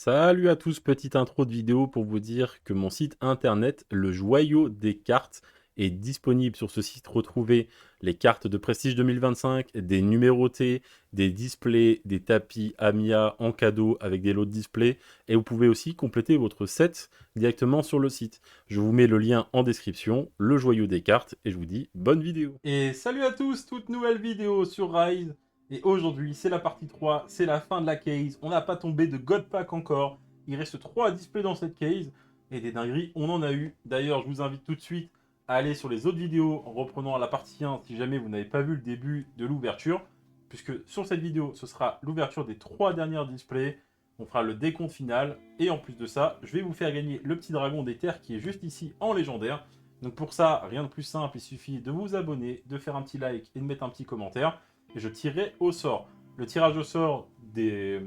Salut à tous, petite intro de vidéo pour vous dire que mon site internet, le Joyau des cartes, est disponible. Sur ce site, retrouvez les cartes de Prestige 2025, des numérotées, des displays, des tapis Amiya en cadeau avec des lots de displays, et vous pouvez aussi compléter votre set directement sur le site. Je vous mets le lien en description, le Joyau des cartes, et je vous dis bonne vidéo. Et salut à tous, toute nouvelle vidéo sur Rise. Et aujourd'hui, c'est la partie 3, c'est la fin de la case. On n'a pas tombé de God Pack encore. Il reste 3 displays dans cette case. Et des dingueries, on en a eu. D'ailleurs, je vous invite tout de suite à aller sur les autres vidéos en reprenant la partie 1 si jamais vous n'avez pas vu le début de l'ouverture. Puisque sur cette vidéo, ce sera l'ouverture des 3 dernières displays. On fera le décompte final. Et en plus de ça, je vais vous faire gagner le petit dragon des terres qui est juste ici en légendaire. Donc pour ça, rien de plus simple, il suffit de vous abonner, de faire un petit like et de mettre un petit commentaire et je tirerai au sort. Le tirage au sort des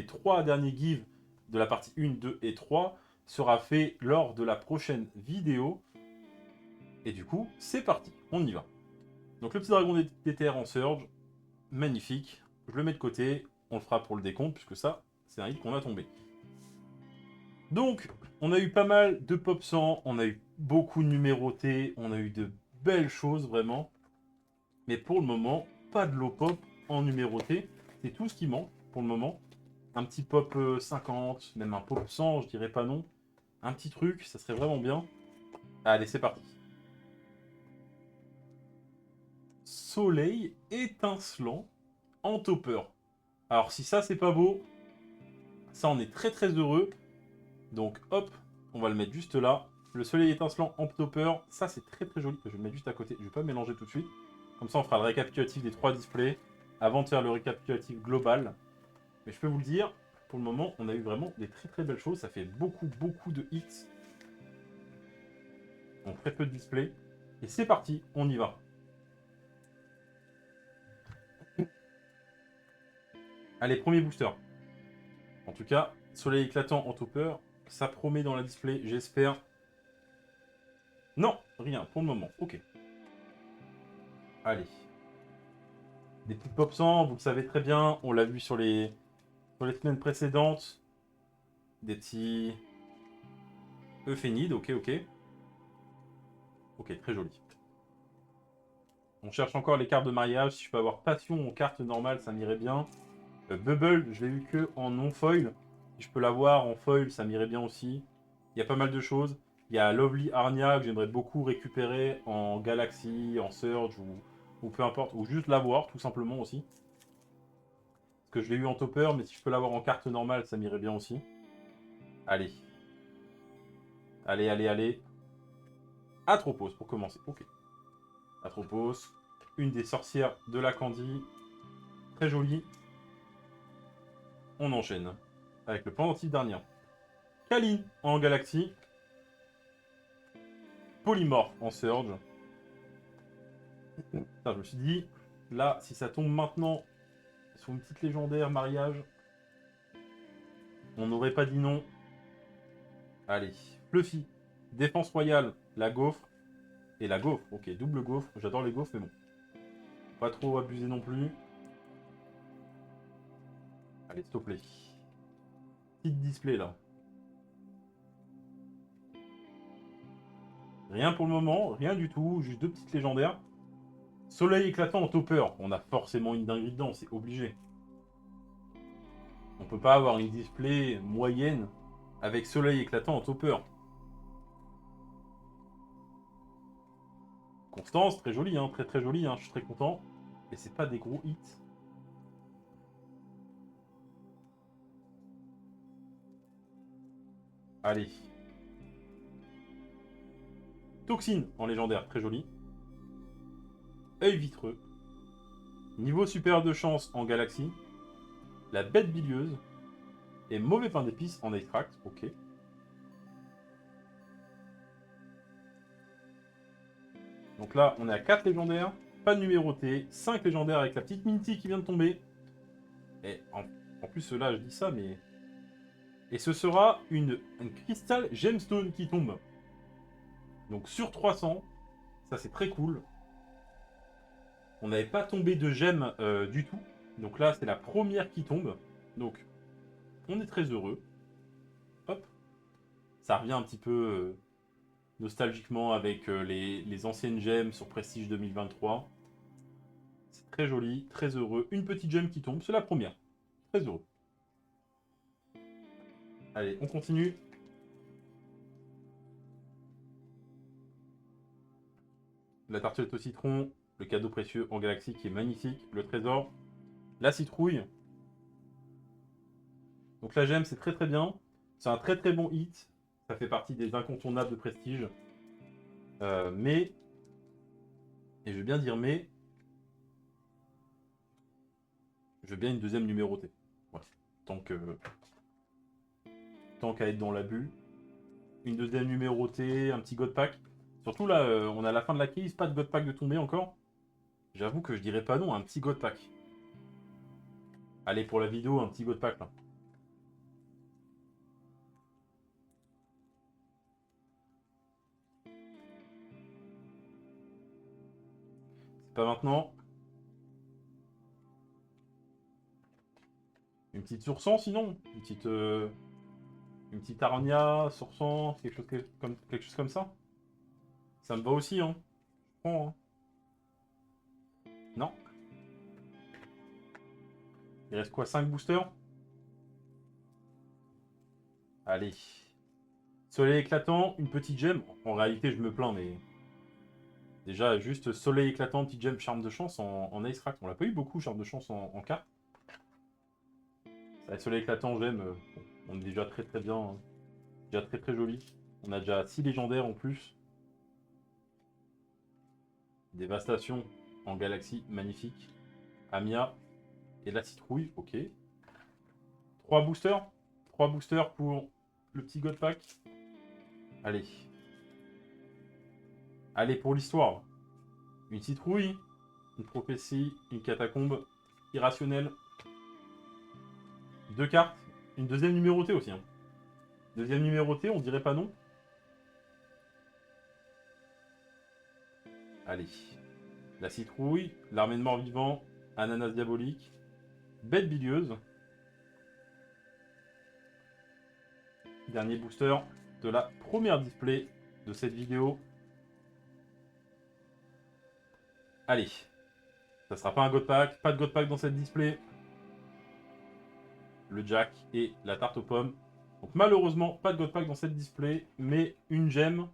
3 derniers gives de la partie 1, 2 et 3 sera fait lors de la prochaine vidéo. Et du coup, c'est parti, on y va. Donc le petit dragon des terres en surge, magnifique. Je le mets de côté, on le fera pour le décompte, puisque ça, c'est un hit qu'on a tombé. Donc, on a eu pas mal de pop 100, on a eu beaucoup de numérotés, on a eu de belles choses vraiment. Mais pour le moment, pas de low pop en numéroté. C'est tout ce qui manque pour le moment. Un petit pop 50, même un pop 100, je dirais pas non. Un petit truc, ça serait vraiment bien. Allez, c'est parti. Soleil étincelant en topper. Alors si ça c'est pas beau, ça on est très très heureux. Donc hop, on va le mettre juste là. Le soleil étincelant en topper, ça c'est très très joli. Je vais le mettre juste à côté, je vais pas mélanger tout de suite. Comme ça on fera le récapitulatif des 3 displays avant de faire le récapitulatif global. Mais je peux vous le dire, pour le moment, on a eu vraiment des très très belles choses. Ça fait beaucoup de hits. En très peu de displays. Et c'est parti, on y va. Allez, premier booster. En tout cas, soleil éclatant en topper, ça promet dans la display, j'espère. Non, rien pour le moment. Ok. Allez. Des petites pop 100, vous le savez très bien. On l'a vu sur les semaines précédentes. Des petits euphénides, ok, ok. Ok, très joli. On cherche encore les cartes de mariage. Si je peux avoir passion en carte normale, ça m'irait bien. Bubble, je l'ai eu que en non-foil. Si je peux l'avoir en foil, ça m'irait bien aussi. Il y a pas mal de choses. Il y a Lovely Arnia que j'aimerais beaucoup récupérer en Galaxy, en Surge ou peu importe. Ou juste l'avoir tout simplement aussi. Parce que je l'ai eu en topper, mais si je peux l'avoir en carte normale, ça m'irait bien aussi. Allez. Allez, allez, allez. Atropos pour commencer. Ok. Atropos. Une des sorcières de la Candy. Très jolie. On enchaîne. Avec le pendentif d'Arnia. Kaline en Galaxy. Polymorph en Surge. Putain, je me suis dit, là, si ça tombe maintenant sur une petite légendaire mariage, on n'aurait pas dit non. Allez, Fluffy, défense royale, la gaufre. Et la gaufre, ok, double gaufre. J'adore les gaufres, mais bon. Pas trop abuser non plus. Allez, s'il te plaît. Petite display là. Rien pour le moment, rien du tout, juste 2 petites légendaires. Soleil éclatant en topper. On a forcément une dinguerie dedans, c'est obligé. On peut pas avoir une display moyenne avec soleil éclatant en topper. Constance, très jolie, hein, très très jolie, hein, je suis très content. Et c'est pas des gros hits. Allez. Toxine en légendaire, très joli. Œil vitreux. Niveau supérieur de chance en galaxie. La bête bilieuse. Et mauvais pain d'épices en extract, ok. Donc là, on est à 4 légendaires. Pas de numéroté. 5 légendaires avec la petite Minty qui vient de tomber. Et en plus, là, je dis ça, mais... Et ce sera une cristal gemstone qui tombe. Donc sur 300. Ça, c'est très cool. On n'avait pas tombé de gemme du tout. Donc là, c'est la première qui tombe. Donc, on est très heureux. Hop. Ça revient un petit peu nostalgiquement avec les anciennes gemmes sur Prestige 2023. C'est très joli, très heureux. Une petite gemme qui tombe, c'est la première. Très heureux. Allez, on continue. La tartelette au citron, le cadeau précieux en galaxie qui est magnifique, le trésor, la citrouille. Donc la gemme, c'est très très bien. C'est un très très bon hit. Ça fait partie des incontournables de Prestige. Mais, et je vais bien dire mais, je veux bien une deuxième numérotée. Voilà. Tant que, tant qu'à être dans l'abus. Une deuxième numérotée, un petit God Pack. Surtout là, on a la fin de la crise, pas de God Pack de tomber encore. J'avoue que je dirais pas non à un petit God Pack. Allez, pour la vidéo, un petit God Pack là. C'est pas maintenant. Une petite sur sinon. Une petite Arnia, sur quelque chose comme ça. Ça me va aussi, hein. Je prends, hein. Non. Il reste quoi, 5 boosters? Allez. Soleil éclatant, une petite gemme. En réalité, je me plains, mais déjà, juste soleil éclatant, petite gemme, charme de chance en Ice Crack. On l'a pas eu beaucoup, charme de chance en carte. Avec soleil éclatant, gemme, bon, on est déjà très très bien, hein. Déjà très très joli. On a déjà 6 légendaires en plus. Dévastation en galaxie, magnifique. Amia et la citrouille, ok. 3 boosters. 3 boosters pour le petit God Pack. Allez. Allez pour l'histoire. Une citrouille, une prophétie, une catacombe irrationnelle. 2 cartes. Une deuxième numérotée aussi, hein. Deuxième numérotée, on dirait pas non. Allez. La citrouille, l'armée de morts vivants, ananas diabolique, bête bilieuse. Dernier booster de la première display de cette vidéo. Allez. Ça sera pas un God Pack, pas de God Pack dans cette display. Le Jack et la tarte aux pommes. Donc malheureusement, pas de God Pack dans cette display, mais une gemme.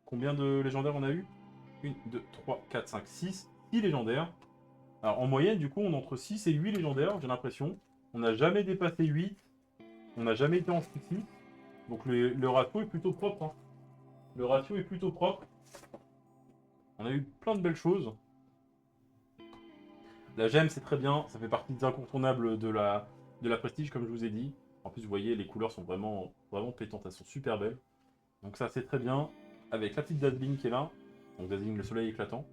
Combien de légendaires on a eu 1, 2, 3, 4, 5, 6. 6 légendaires. Alors en moyenne, du coup, on a entre 6 et 8 légendaires, j'ai l'impression. On n'a jamais dépassé 8. On n'a jamais été en 6. Donc le ratio est plutôt propre, hein. Le ratio est plutôt propre. On a eu plein de belles choses. La gemme, c'est très bien. Ça fait partie des incontournables de la Prestige, comme je vous ai dit. En plus, vous voyez, les couleurs sont vraiment, vraiment pétantes. Elles sont super belles. Donc ça, c'est très bien. Avec la petite Dazzling qui est là. Donc Dazzling, le soleil éclatant.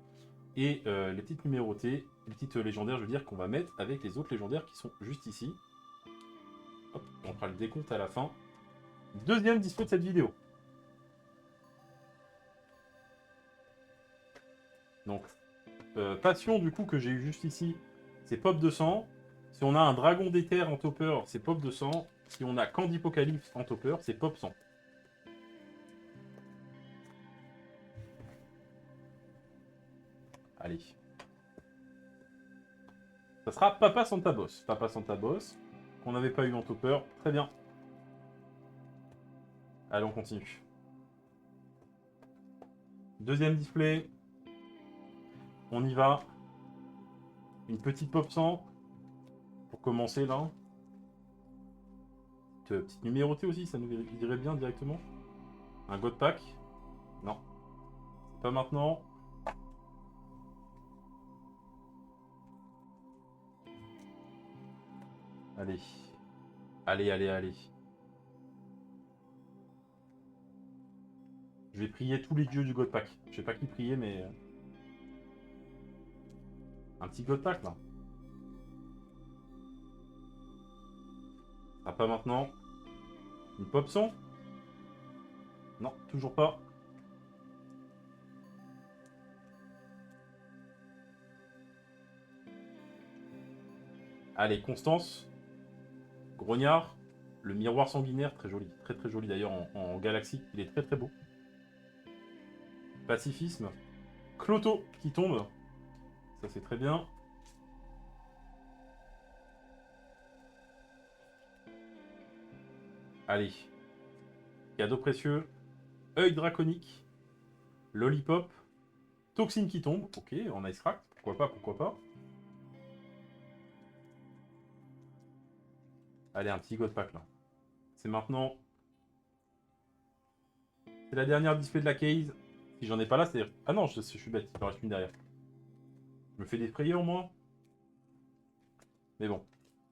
Et les petites numérotées, les petites légendaires, je veux dire, qu'on va mettre avec les autres légendaires qui sont juste ici. Hop, on fera le décompte à la fin. Deuxième display de cette vidéo. Donc, passion, du coup, que j'ai eu juste ici, c'est Pop 200. Si on a un Dragon d'éther en topper, c'est Pop 200. Si on a Candypocalypse en topper, c'est Pop 100. Allez. Ça sera Papa Santa Boss. Papa Santa Boss, qu'on n'avait pas eu en topper. Très bien. Allez, on continue. Deuxième display. On y va. Une petite Pop 100. Pour commencer, là. Petite numérotée aussi, ça nous irait bien directement. Un God Pack. Non. Pas maintenant. Allez. Allez, allez, allez. Je vais prier tous les dieux du God Pack. Je sais pas qui prier, mais... un petit God Pack, là. Ah, pas maintenant. Une Pop 100. Non, toujours pas. Allez, Constance. Grognard. Le miroir sanguinaire, très joli. Très très joli d'ailleurs en galaxie. Il est très très beau. Pacifisme. Cloto qui tombe. Ça c'est très bien. Allez. Cadeau précieux. Œil draconique. Lollipop. Toxine qui tombe. Ok, en Ice Craft. Pourquoi pas, pourquoi pas. Allez, un petit God Pack là. C'est maintenant. C'est la dernière display de la case. Si j'en ai pas là, c'est... Ah non, je suis bête, il en reste une derrière. Je me fais défrayer au moins. Mais bon.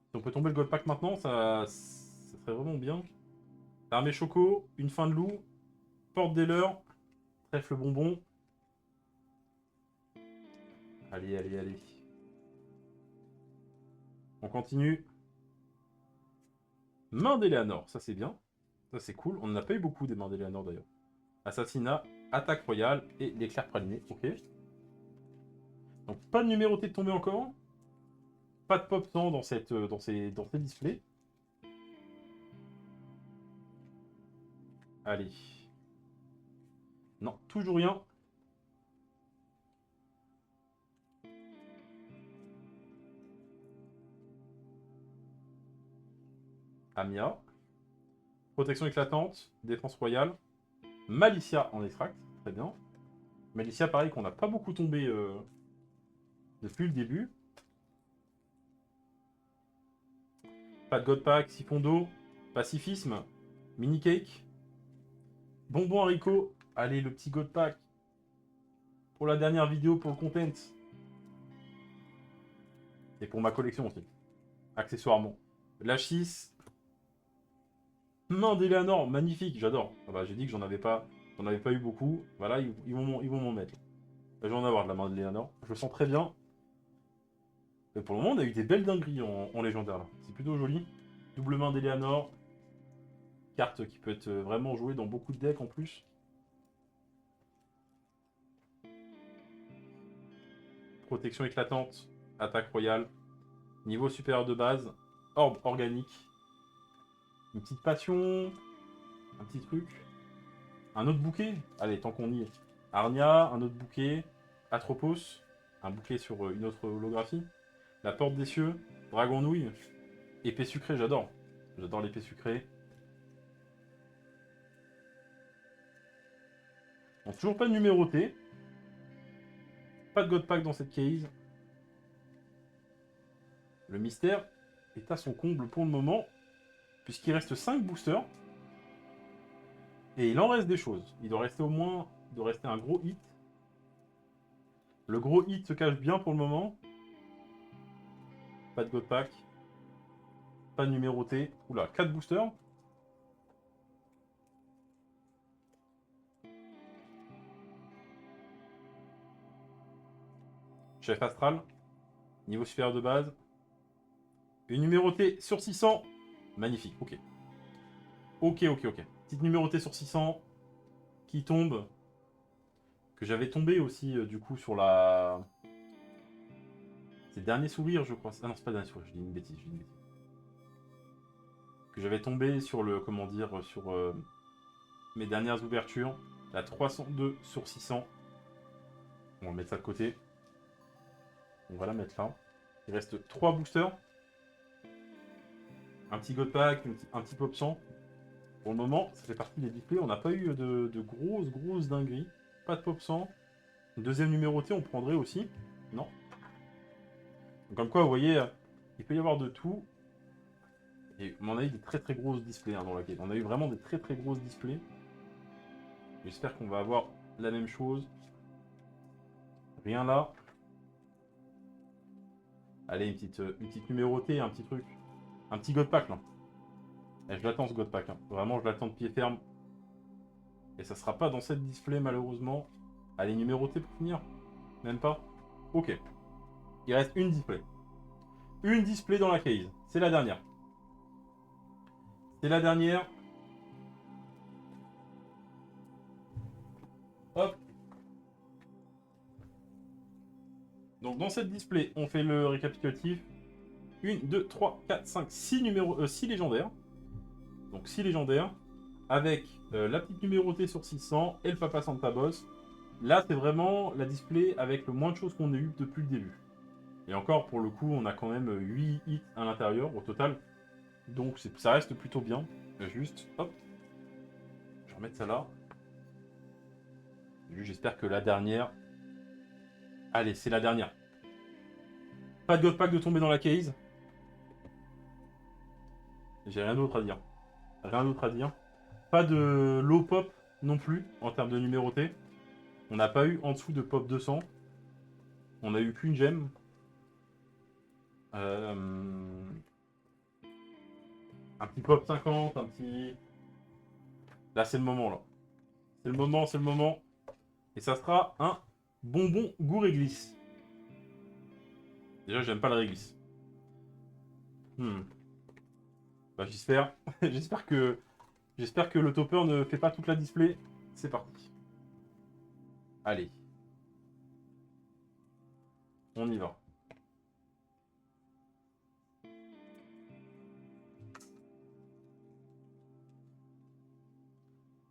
Si on peut tomber le God Pack maintenant, ça serait vraiment bien. Armée Choco, une fin de loup, porte des leurs, trèfle bonbon. Allez, allez, allez. On continue. Main d'Eleanor, ça c'est bien. Ça c'est cool. On n'en a pas eu beaucoup des mains d'Eleanor d'ailleurs. Assassinat, attaque royale et l'éclair praliné. Ok. Donc pas de numéroté de tomber encore. Pas de pop sang dans ces displays. Allez. Non, toujours rien. Amia. Protection éclatante. Défense royale. Malicia en extract. Très bien. Malicia, pareil, qu'on n'a pas beaucoup tombé depuis le début. Pas de God Pack. Siphon d'eau. Pacifisme. Mini cake. Bonbon haricot. Allez, le petit God Pack. Pour la dernière vidéo, pour le content. Et pour ma collection aussi. Accessoirement. Lachis. Main d'Eleanor, magnifique, j'adore. Ah bah, j'ai dit que j'en avais pas eu beaucoup. Voilà, ils vont m'en mettre. Je vais en avoir de la main d'Eleanor. Je le sens très bien. Et pour le moment, on a eu des belles dingueries en légendaire là. C'est plutôt joli. Double main d'Eleanor. Carte qui peut être vraiment jouée dans beaucoup de decks en plus. Protection éclatante. Attaque royale. Niveau supérieur de base. Orbe organique. Une petite passion. Un petit truc. Un autre bouquet. Allez, tant qu'on y est. Arnia, un autre bouquet. Atropos. Un bouquet sur une autre holographie. La porte des cieux. Dragon nouille. Épée sucrée, j'adore. J'adore l'épée sucrée. Bon, toujours pas de numéroté. Pas de God Pack dans cette case. Le mystère est à son comble pour le moment. Puisqu'il reste 5 boosters. Et il en reste des choses. Il doit rester au moins... Il doit rester un gros hit. Le gros hit se cache bien pour le moment. Pas de God Pack. Pas de numéroté. Oula, 4 boosters. Chef Astral. Niveau supérieur de base. Une numérotée sur 600. Magnifique, ok. Ok, ok, ok. Petite numérotée sur 600 qui tombe. Que j'avais tombé aussi, du coup, sur la... C'est le dernier sourire, je crois. Ah non, c'est pas le dernier sourire, je dis une bêtise, Que j'avais tombé sur le... Comment dire, sur mes dernières ouvertures. La 302 sur 600. On va mettre ça de côté. On va la mettre là. Il reste 3 boosters. Un petit God Pack, un petit Pop 100. Pour le moment, ça fait partie des displays. On n'a pas eu de grosses dingueries. Pas de Pop 100. Deuxième numéroté, on prendrait aussi. Non. Donc, comme quoi, vous voyez, il peut y avoir de tout. Et on a eu des très grosses displays dans la quête. On a eu vraiment des très grosses displays. J'espère qu'on va avoir la même chose. Rien là. Allez, une petite numérotée, un petit truc. Un petit God Pack là. Et je l'attends ce God Pack. Hein. Vraiment, je l'attends de pied ferme. Et ça sera pas dans cette display malheureusement. Allez, numéroté pour finir. Même pas. Ok. Il reste une display. Une display dans la case. C'est la dernière. C'est la dernière. Hop. Donc dans cette display, on fait le récapitulatif. 1, 2, 3, 4, 5, 6 numéros, 6 légendaires. Donc 6 légendaires, avec la petite numérotée sur 600 et le Papa Santa Boss. Là, c'est vraiment la display avec le moins de choses qu'on ait eu depuis le début. Et encore, pour le coup, on a quand même 8 hits à l'intérieur au total. Donc ça reste plutôt bien. Juste, hop, je vais remettre ça là. J'espère que la dernière... Allez, c'est la dernière. Pas de God Pack de tomber dans la case. J'ai rien d'autre à dire. Rien d'autre à dire. Pas de low pop non plus, en termes de numéroté. On n'a pas eu en dessous de pop 200. On a eu qu'une gemme. Un petit pop 50, un petit... Là, c'est le moment, là. C'est le moment, c'est le moment. Et ça sera un bonbon goût réglisse. Déjà, j'aime pas la réglisse. Bah, j'espère. J'espère que le topper ne fait pas toute la display. C'est parti. Allez. On y va.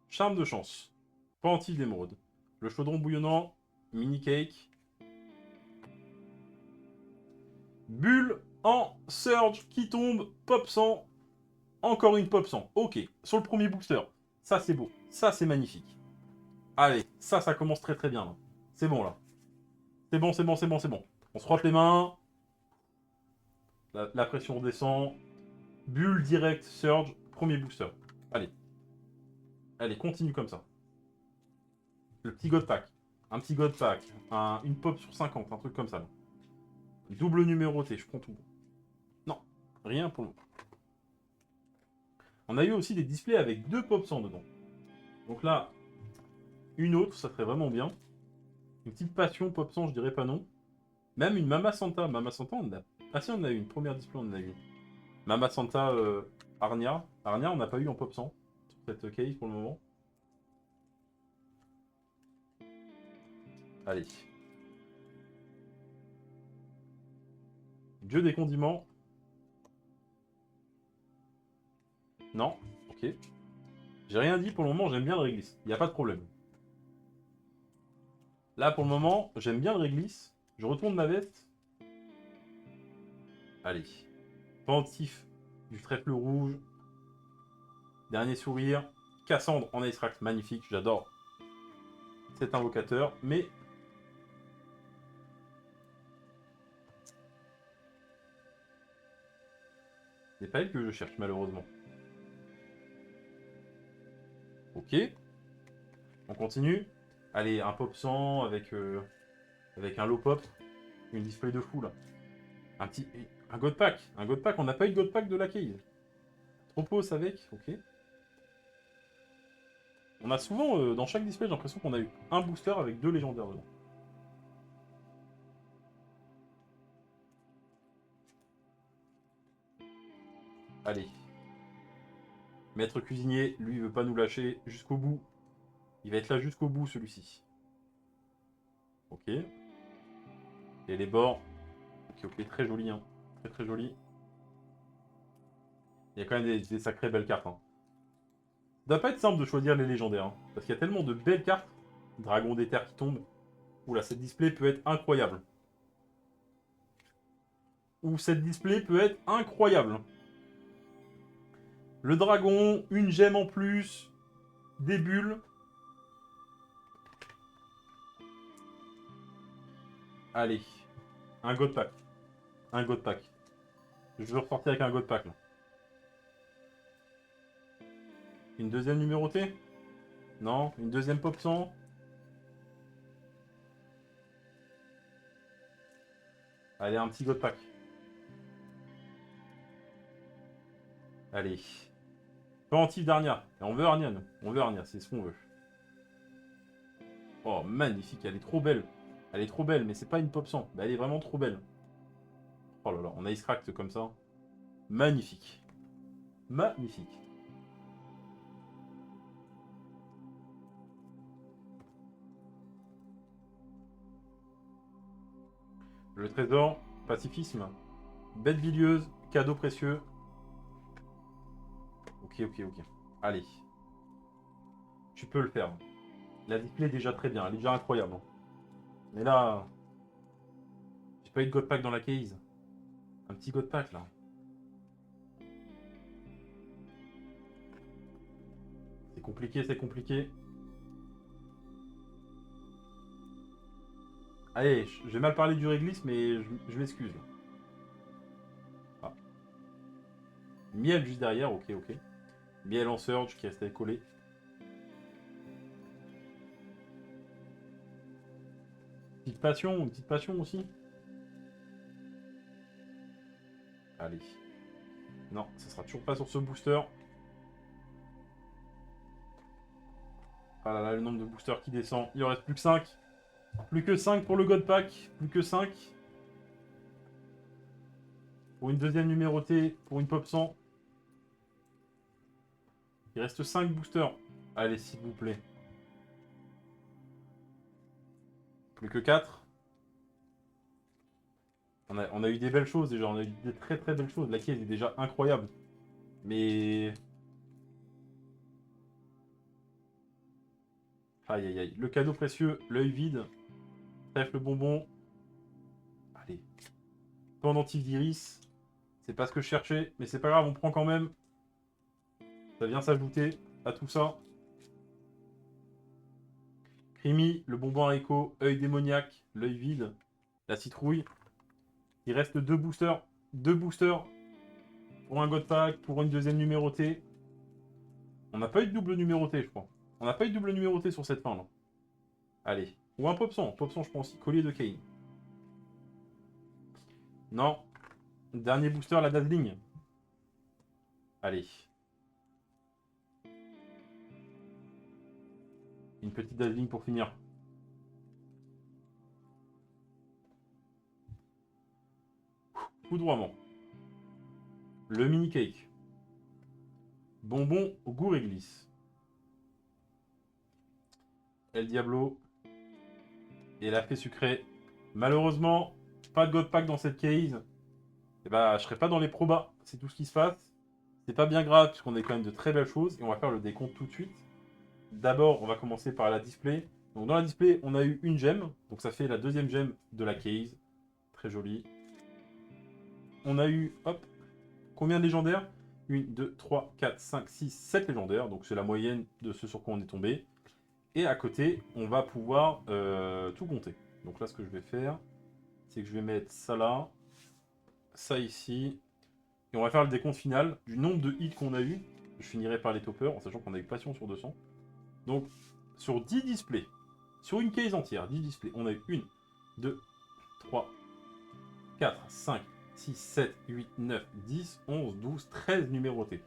Charme de chance. Pendentif d'émeraude. Le chaudron bouillonnant. Mini cake. Bulle en surge qui tombe. Pop 100. Encore une pop 100. Ok. Sur le premier booster. Ça, c'est beau. Ça, c'est magnifique. Allez. Ça commence très très bien. C'est bon, là. C'est bon, c'est bon, c'est bon, c'est bon. On se frotte les mains. La pression descend. Bulle direct, surge. Premier booster. Allez. Allez, continue comme ça. Le petit God Pack. Un petit God Pack. Une pop sur 50. Un truc comme ça. Là. Double numéroté. Je prends tout. Non. Rien pour le moment. On a eu aussi des displays avec 2 pop 100 dedans. Donc là, une autre, ça serait vraiment bien. Une petite passion pop 100, je dirais pas non. Même une Mama Santa. Mama Santa, on a... Ah si, on a eu une première display, on en a eu. Mama Santa Arnia. Arnia, on n'a pas eu en pop 100 sur cette case pour le moment. Allez. Dieu des condiments. Non. Ok. J'ai rien dit pour le moment, j'aime bien le réglisse. Il n'y a pas de problème. Là, pour le moment, j'aime bien le réglisse. Je retourne ma veste. Allez. Pendentif du trèfle rouge. Dernier sourire. Cassandre en Ice Rack, magnifique, j'adore cet invocateur. Mais c'est pas elle que je cherche, malheureusement. Ok. On continue. Allez, un pop 100 avec un low pop. Une display de fou, là. Un petit... Un God Pack. Un God Pack. On n'a pas eu de God Pack de la case. Tropos avec. Ok. On a souvent, dans chaque display, j'ai l'impression qu'on a eu un booster avec 2 légendaires dedans. Allez. Maître cuisinier, lui, il veut pas nous lâcher jusqu'au bout. Il va être là jusqu'au bout, celui-ci. Ok. Et les bords. Ok, ok, très joli, hein. Très très joli. Il y a quand même des sacrées belles cartes. Hein. Ça doit pas être simple de choisir les légendaires. Hein, parce qu'il y a tellement de belles cartes. Dragon des terres qui tombe. Oula, cette display peut être incroyable. Ou cette display peut être incroyable. Le dragon, une gemme en plus, des bulles. Allez, un God Pack. Un God Pack. Je veux repartir avec un God Pack là. Une deuxième numérotée? Non, une deuxième pop 100. Allez, un petit God Pack. Allez. Pendentif d'Arnia. On veut Arnia, nous. On veut Arnia, c'est ce qu'on veut. Oh, magnifique, elle est trop belle. Elle est trop belle, mais c'est pas une pop 100. Mais elle est vraiment trop belle. Oh là là, on a Ice Cracked comme ça. Magnifique. Magnifique. Le trésor, pacifisme. Bête bilieuse, cadeau précieux. Ok. Ok, ok, ok. Allez. Tu peux le faire. La display est déjà très bien, elle est déjà incroyable, hein. Mais là, j'ai pas eu de God Pack dans la case. Un petit God Pack là. C'est compliqué, c'est compliqué. Allez, j'ai mal parlé du réglisse, mais je m'excuse. Ah. Miel juste derrière, ok, ok. Miel en surge qui restait collé. Une petite passion aussi. Allez. Non, ça sera toujours pas sur ce booster. Ah là là, le nombre de boosters qui descend. Il en reste plus que 5. Plus que 5 pour le God Pack. Plus que 5. Pour une deuxième numérotée, pour une pop 100. Il reste 5 boosters. Allez, s'il vous plaît. Plus que 4. On a eu des belles choses déjà. On a eu des très très belles choses. La caisse est déjà incroyable. Mais... Aïe aïe aïe. Le cadeau précieux, l'œil vide. Bref, le bonbon. Allez. Pendentif d'iris. C'est pas ce que je cherchais. Mais c'est pas grave, on prend quand même. Ça vient s'ajouter à tout ça. Creamy, le bonbon haricot, œil démoniaque, l'œil vide, la citrouille. Il reste 2 boosters. 2 boosters pour un God Pack, pour une deuxième numérotée. On n'a pas eu de double numérotée, je crois. On n'a pas eu de double numérotée sur cette fin là. Allez. Ou un Popson. Popson, je pense. Collier de Kane. Non. Dernier booster, la Dazzling. Allez. Une petite Dazzling pour finir. Foudroiement. Le mini cake. Bonbon au goût réglisse. El Diablo. Et la fée sucrée. Malheureusement, pas de God Pack dans cette case. Et bah, je serai pas dans les probas. C'est tout ce qui se passe. C'est pas bien grave, puisqu'on a quand même de très belles choses. Et on va faire le décompte tout de suite. D'abord, on va commencer par la display. Donc, dans la display, on a eu une gemme. Donc, ça fait la deuxième gemme de la case. Très jolie. On a eu, hop, combien de légendaires 1, 2, 3, 4, 5, 6, 7 légendaires. Donc, c'est la moyenne de ce sur quoi on est tombé. Et à côté, on va pouvoir tout compter. Donc là, ce que je vais faire, c'est que je vais mettre ça là, ça ici. Et on va faire le décompte final du nombre de hits qu'on a eu. Je finirai par les toppers, en sachant qu'on a eu passion sur 200. Donc, sur 10 displays, sur une case entière, 10 displays, on a eu 1, 2, 3, 4, 5, 6, 7, 8, 9, 10, 11, 12, 13 numérotés.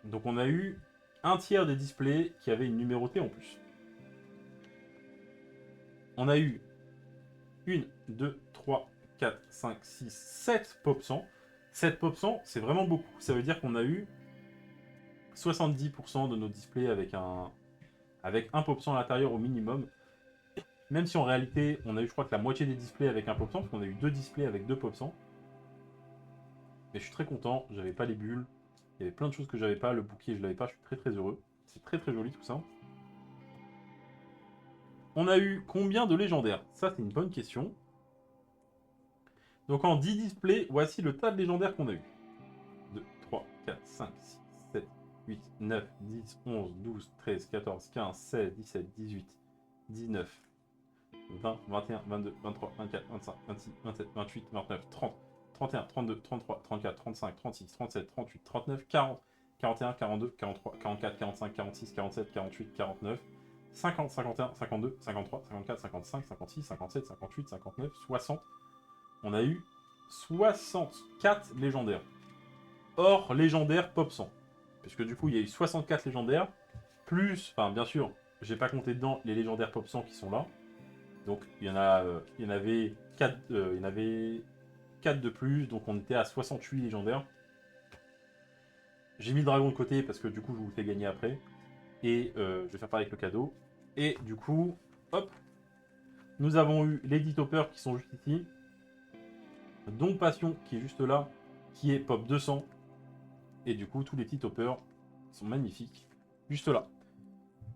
Donc on a eu un tiers des displays qui avaient une numérotée en plus. On a eu 1, 2, 3, 4, 5, 6, 7 pop 100. 7 pop 100, c'est vraiment beaucoup. Ça veut dire qu'on a eu 70% de nos displays avec un pop 100 à l'intérieur au minimum. Même si en réalité, on a eu, je crois que la moitié des displays avec un pop 100, parce qu'on a eu 2 displays avec 2 pop 100. Mais je suis très content, j'avais pas les bulles. Il y avait plein de choses que j'avais pas, le bouquet je l'avais pas, je suis très très heureux. C'est très très joli tout ça. On a eu combien de légendaires? Ça c'est une bonne question. Donc en 10 displays, voici le tas de légendaires qu'on a eu. 2, 3, 4, 5, 6, 7, 8, 9, 10, 11, 12, 13, 14, 15, 16, 17, 18, 19, 20, 21, 22, 23, 24, 25, 26, 27, 28, 29, 30, 31, 32, 33, 34, 35, 36, 37, 38, 39, 40, 41, 42, 43, 44, 45, 46, 47, 48, 49, 50, 51, 52, 53, 54, 55, 56, 57, 58, 59, 60. On a eu 64 légendaires. Hors légendaire pop 100. Puisque du coup, il y a eu 64 légendaires. Plus, enfin bien sûr, j'ai pas compté dedans les légendaires pop 100 qui sont là. Donc il y en avait 4, il y en avait 4 de plus, donc on était à 68 légendaires. J'ai mis le dragon de côté parce que du coup je vous le fais gagner après. Et je vais faire pareil avec le cadeau. Et du coup, hop, nous avons eu les 10 toppers qui sont juste ici. Dont Passion qui est juste là, qui est pop 200. Et du coup tous les petits toppers Ils sont magnifiques. Juste là.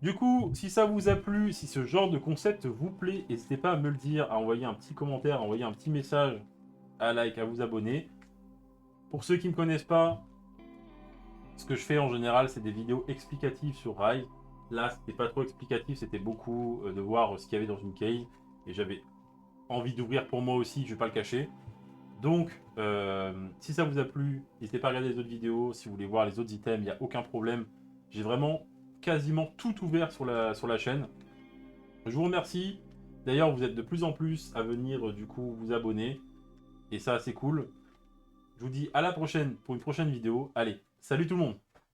Du coup, si ça vous a plu, si ce genre de concept vous plaît, n'hésitez pas à me le dire, à envoyer un petit commentaire, à envoyer un petit message, à like, à vous abonner. Pour ceux qui ne me connaissent pas, ce que je fais en général, c'est des vidéos explicatives sur Rise. Là, c'était pas trop explicatif, c'était beaucoup de voir ce qu'il y avait dans une cave. Et j'avais envie d'ouvrir pour moi aussi, je vais pas le cacher. Donc, si ça vous a plu, n'hésitez pas à regarder les autres vidéos. Si vous voulez voir les autres items, il n'y a aucun problème. J'ai vraiment quasiment tout ouvert sur la chaîne. Je vous remercie. D'ailleurs, vous êtes de plus en plus à venir du coup vous abonner. Et ça, c'est cool. Je vous dis à la prochaine pour une prochaine vidéo. Allez, salut tout le monde!